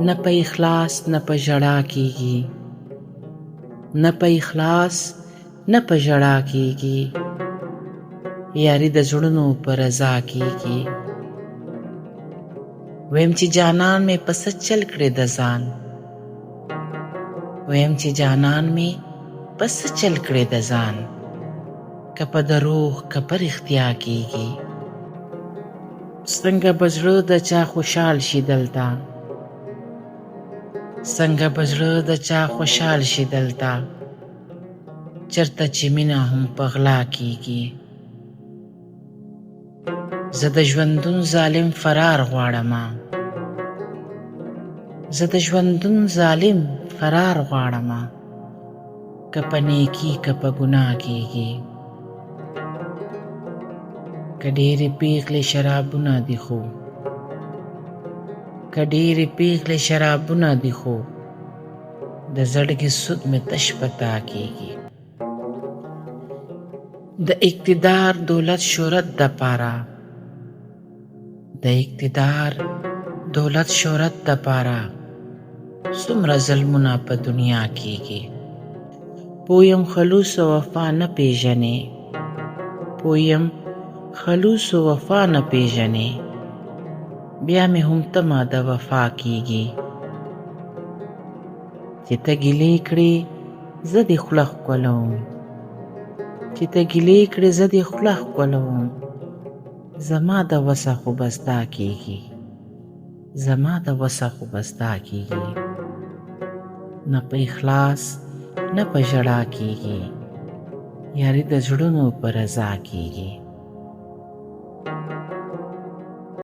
نه په اخلاص نه په ژړا کیږي، نه په اخلاص نه په ژړا کیږي، یاري د زړونو په رضا کیږي. ویم چې جانان مې په څه چل کړې د ځان، ویم چې جانان مې په څه چل کړې د ځان، که په دروغ که په رښتیا کیږي. څنګه به زړه د چا خوشحال شي دلته، څنګه به زړه د چا خوشحال شي دلته، چرته چې مینه هم په غلا کیږي. زه د ژوندون ظالم فرار غواړمه، زه د ژوندون ظالم فرار غواړمه، که په نیکي که په ګناه کیږي. که ډېرې پیغلې شرابونه دي خو، که ډېرې پیغلې شرابونه دي خو، د زړګي سود مې تش په تا کیږي. د اقتدار دولت شهرت دپاره، د اقتدار دولت شهرت دپاره، څومره ظلمونه په دنیا کیږي. پویم خلوص و وفا نه پیژنې، پویم خلوص و وفا نه پیژنې، بیا مې هم تمه د وفا کیږي. چې ته ګیلې کړې زه دې خوله ښکلوم، چې ته ګیلې کړې زه دې خوله ښکلوم، زما د وسه خو بس دا کیږي، زما د وسه خو بس دا کیږي. نه په اخلاص نه په ژړا کیږي، یاري د زړونو په رضا کیږي.